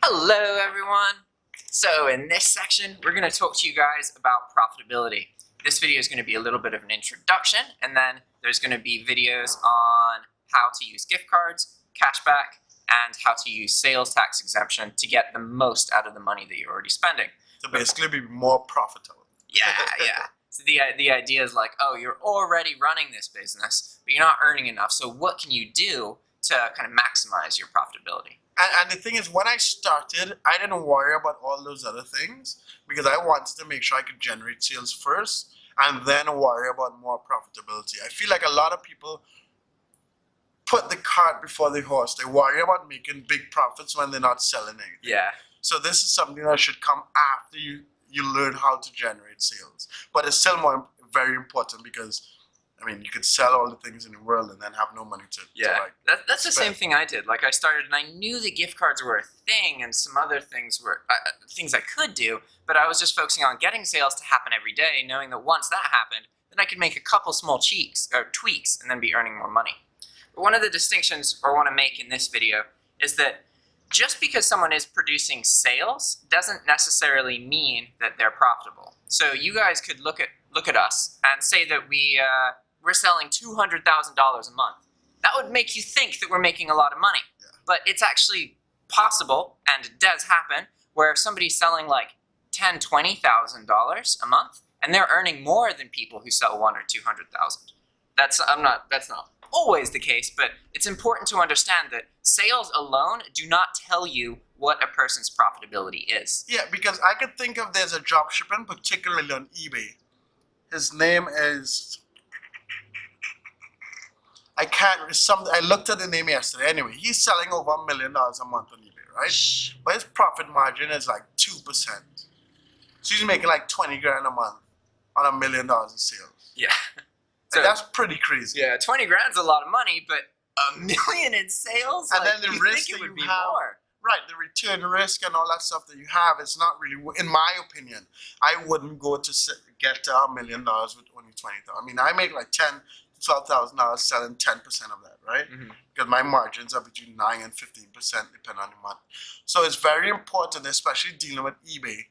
Hello everyone! So in this section, we're going to talk to you guys about profitability. This video is going to be a little bit of an introduction, and then there's going to be videos on how to use gift cards, cashback, and how to use sales tax exemption to get the most out of the money that you're already spending. To basically be more profitable. Yeah. So the idea is like, oh, you're already running this business, but you're not earning enough, so what can you do to kind of maximize your profitability? And the thing is, when I started, I didn't worry about all those other things because I wanted to make sure I could generate sales first and then worry about more profitability. I feel like a lot of people put the cart before the horse. They worry about making big profits when they're not selling anything. Yeah. So this is something that should come after you learn how to generate sales. But it's still very important because you could sell all the things in the world and then have no money to that's the same thing I did. Like I started and I knew that gift cards were a thing and some other things were things I could do, but I was just focusing on getting sales to happen every day, knowing that once that happened, then I could make a couple small tweaks and then be earning more money. But one of the distinctions I want to make in this video is that just because someone is producing sales doesn't necessarily mean that they're profitable. So you guys could look at us and say that we're selling $200,000 a month. That would make you think that we're making a lot of money. Yeah. But it's actually possible, and it does happen, where somebody's selling like $10,000, $20,000 a month, and they're earning more than people who sell $100,000 or $200,000. That's not always the case, but it's important to understand that sales alone do not tell you what a person's profitability is. Yeah, because I could think of there's a dropshipping, particularly on eBay. His name is... I looked at the name yesterday. Anyway, he's selling over $1 million a month on eBay, right? But his profit margin is like 2%. So he's making like 20 grand a month on $1 million in sales. Yeah. So that's pretty crazy. Yeah, 20 grand's a lot of money, but $1 million in sales? And then the risk that you have, more. Right, the return risk and all that stuff that you have, it's not really, in my opinion, I wouldn't go to get to $1 million with only 20,000. I make like $12,000 selling 10% of that, right? Mm-hmm. Because my margins are between 9 and 15% depending on the month. So it's very important, especially dealing with eBay,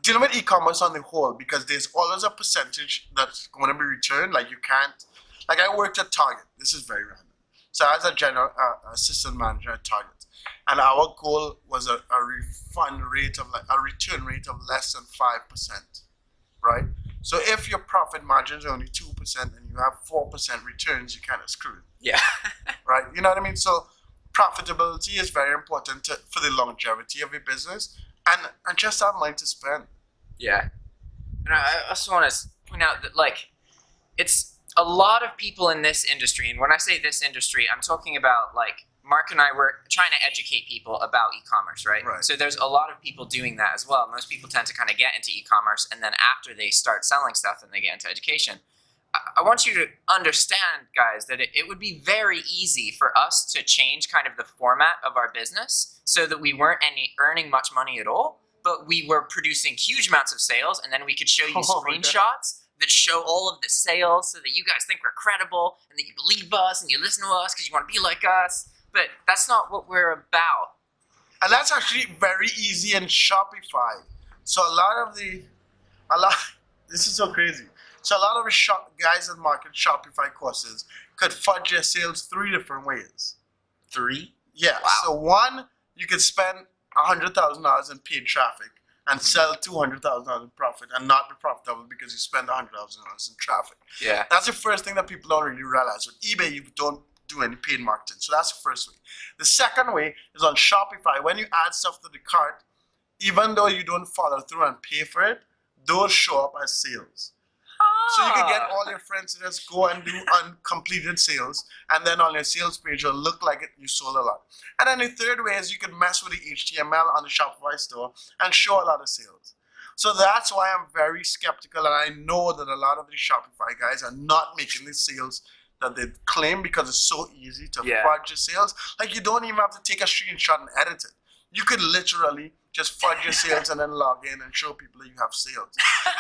dealing with e-commerce on the whole, because there's always a percentage that's going to be returned. Like you can't, like I worked at Target. This is very random. So I was a general assistant manager at Target, and our goal was a return rate of less than 5%, right? So if your profit margins are only 2% and you have 4% returns, you're kind of screwed. Yeah. Right? You know what I mean? So profitability is very important for the longevity of your business and just have money to spend. Yeah. And I also want to point out that, like, it's a lot of people in this industry, and when I say this industry, I'm talking about, like, Mark and I were trying to educate people about e-commerce, right? Right. So there's a lot of people doing that as well. Most people tend to kind of get into e-commerce, and then after they start selling stuff, then they get into education. I want you to understand, guys, that it would be very easy for us to change kind of the format of our business so that we weren't earning much money at all, but we were producing huge amounts of sales, and then we could show you screenshots that show all of the sales so that you guys think we're credible and that you believe us and you listen to us because you want to be like us. But that's not what we're about. And that's actually very easy in Shopify. So this is so crazy. So a lot of the guys that market Shopify courses could fudge your sales 3 different ways. 3? Yeah. Wow. So one, you could spend $100,000 in paid traffic and sell $200,000 in profit and not be profitable because you spend $100,000 in traffic. Yeah. That's the first thing that people don't really realize. With eBay, you don't do any paid marketing. So that's the first way. The second way is on Shopify. When you add stuff to the cart, even though you don't follow through and pay for it, those show up as sales. So you can get all your friends to just go and do uncompleted sales, and then on your sales page it'll look like you sold a lot. And then the third way is you can mess with the HTML on the Shopify store and show a lot of sales. So that's why I'm very skeptical, and I know that a lot of the Shopify guys are not making the sales that they claim because it's so easy to fudge your sales. Like you don't even have to take a screenshot and edit it. You could literally just fudge your sales and then log in and show people that you have sales.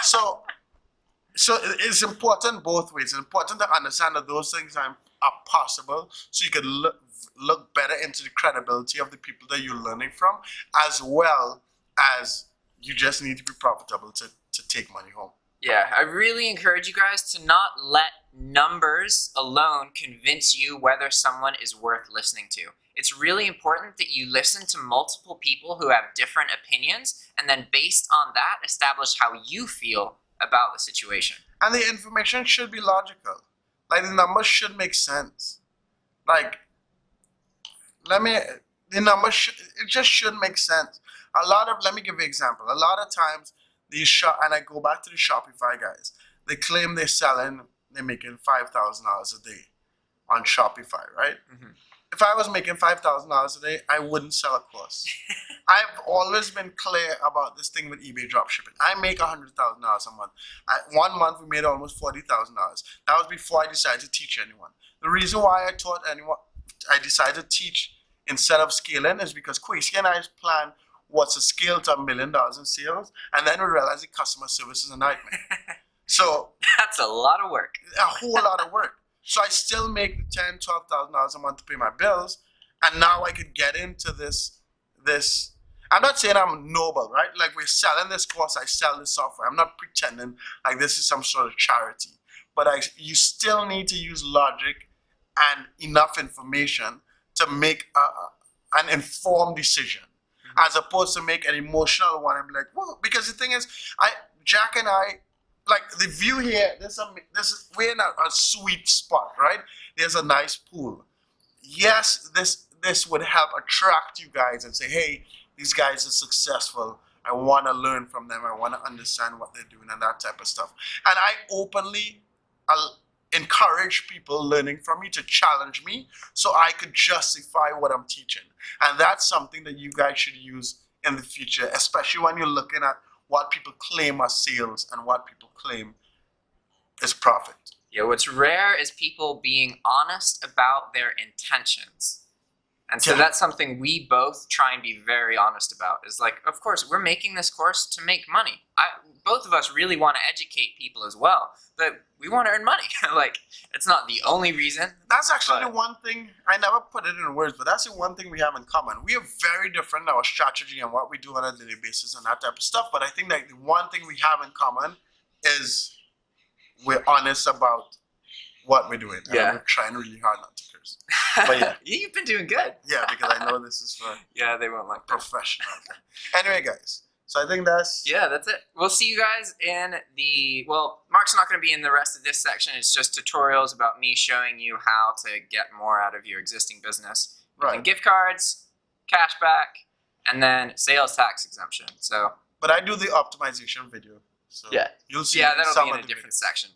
So it's important both ways. It's important to understand that those things are are possible, so you can look better into the credibility of the people that you're learning from, as well as you just need to be profitable to take money home. Yeah, I really encourage you guys to not let numbers alone convince you whether someone is worth listening to. It's really important that you listen to multiple people who have different opinions, and then based on that, establish how you feel about the situation. And the information should be logical. Like, the numbers should make sense. Like, it just should make sense. Let me give you an example. A lot of times, and I go back to the Shopify guys, they claim they're making $5,000 a day on Shopify, right? Mm-hmm. If I was making $5,000 a day, I wouldn't sell a course. I've always been clear about this thing with eBay dropshipping. I make $100,000 a month. 1 month we made almost $40,000. That was before I decided to teach anyone. The reason why I decided to teach instead of scaling is because Quasi and I's plan was to scale to $1 million in sales, and then we realized the customer service is a nightmare. So that's a lot of work. A whole lot of work. So I still make $10,000, $12,000 a month to pay my bills, and now I could get into this. I'm not saying I'm noble, right? Like, we're selling this course, I sell this software. I'm not pretending like this is some sort of charity, but you still need to use logic and enough information to make an informed decision, as opposed to make an emotional one and be like, whoa. Because the thing is, Jack and I, like, the view here, we're in a sweet spot, right? There's a nice pool. Yes, this would help attract you guys and say, hey, these guys are successful. I want to learn from them. I want to understand what they're doing and that type of stuff. And I openly encourage people learning from me to challenge me so I could justify what I'm teaching. And that's something that you guys should use in the future, especially when you're looking at what people claim as sales and what people claim is profit. Yeah, what's rare is people being honest about their intentions. And so that's something we both try and be very honest about. Is like, of course, we're making this course to make money. Both of us really want to educate people as well, but we want to earn money. Like, it's not the only reason. That's actually the one thing, I never put it in words, but that's the one thing we have in common. We are very different in our strategy and what we do on a daily basis and that type of stuff, but I think that the one thing we have in common is we're honest about what we're doing. Yeah. And we're trying really hard not to curse. But yeah. You've been doing good. Yeah, because I know this is for they won't like professional. Anyway, guys. So I think that's it. We'll see you guys in Mark's not going to be in the rest of this section. It's just tutorials about me showing you how to get more out of your existing business. Right. Gift cards, cashback, and then sales tax exemption. So, but I do the optimization video. So you'll see. Yeah, that'll be in a different section.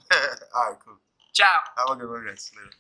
All right, cool. Ciao. Have a good one, guys. Later.